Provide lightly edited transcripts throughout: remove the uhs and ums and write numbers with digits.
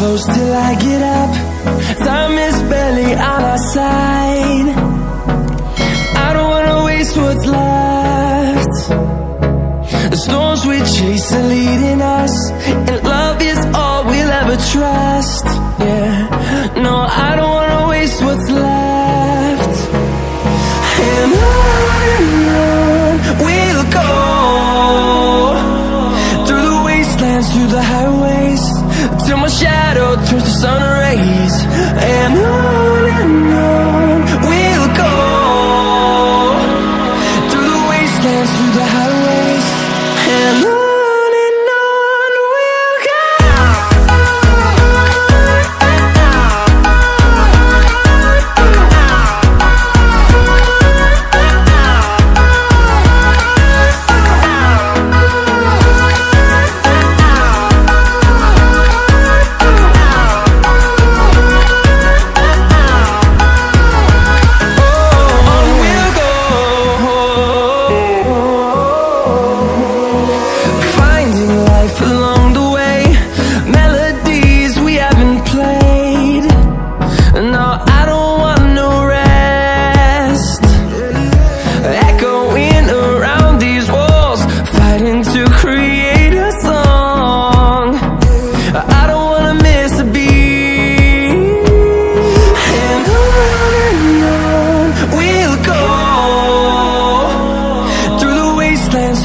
close till I get up. Time is barely on our side. I don't wanna waste what's left. The storms we chase are leading us, and love is all we'll ever trust. Yeah, no, I don't wanna waste what's left. And on we'll go, through the wastelands, through the highways, till my shadow turns to sun rays. And on we'll go, through the wastelands, through the highways, and on we'll go.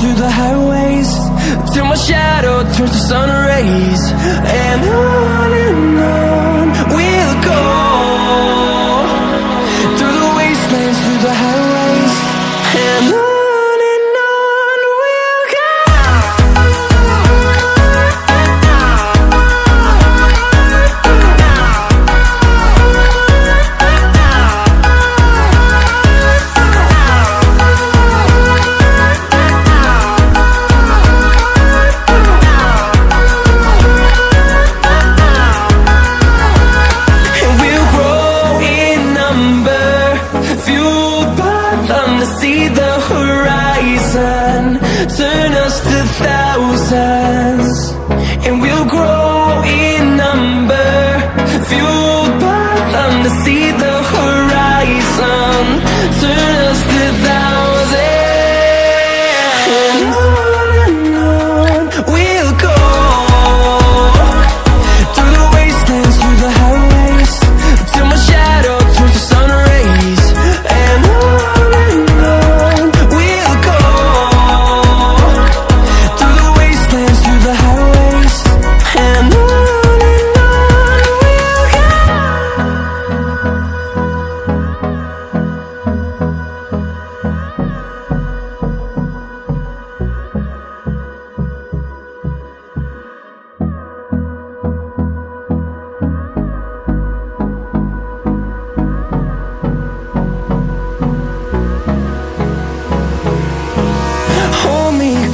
Through the highways, till my shadow turns to sun rays. And on we'll go, through the wastelands, through the highways, and on we'll go. See the horizon, turn us to thousands, and we'll grow in number, fueled by them to see the horizon, turn us to thousands. And on we'll go, through the wastelands, through the highways, till my shadow turns to sun rays. And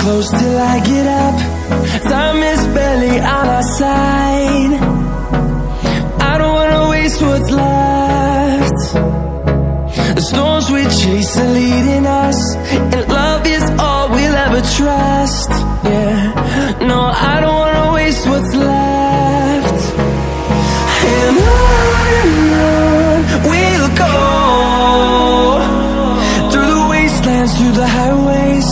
close till I get up. Time is barely on our side. I don't wanna waste what's left. The storms we chase are leading us, and love is all we'll ever trust. Yeah, no, I don't wanna waste what's left. And on we'll go, through the wastelands, through the highways,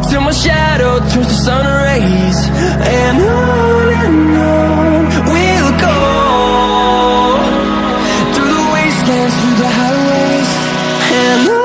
till my shadow turns to sun rays. And on we'll go, through the wastelands, through the highways, and on.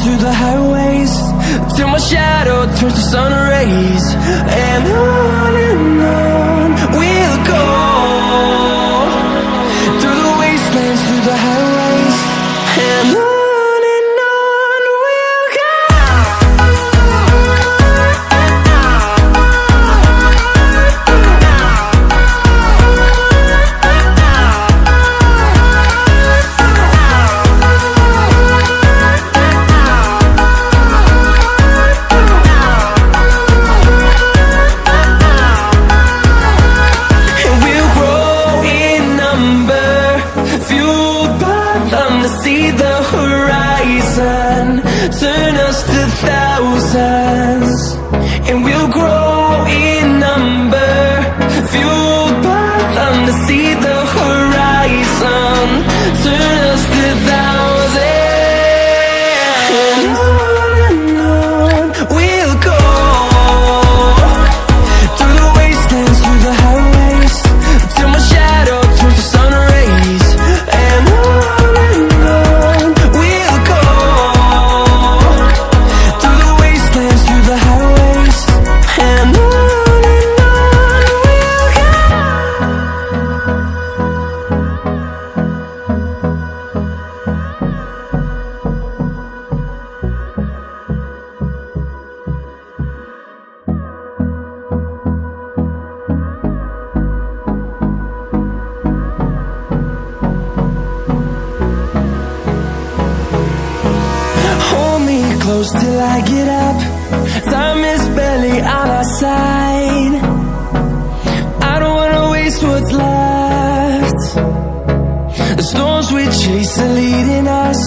through the highways, till my shadow turns to sun rays. And on we'll go, through the wastelands, through the highways. And on we'll go. See the horizon, turn us to thousands, and we'll grow in number, fueled by them. To see the horizon, turn us to thousands, and on we'll go, through the wastelands, through the highways, till my shadow turns to sun rays. And close till I get up. Time is barely on our side. I don't wanna waste what's left. The storms we chase are leading us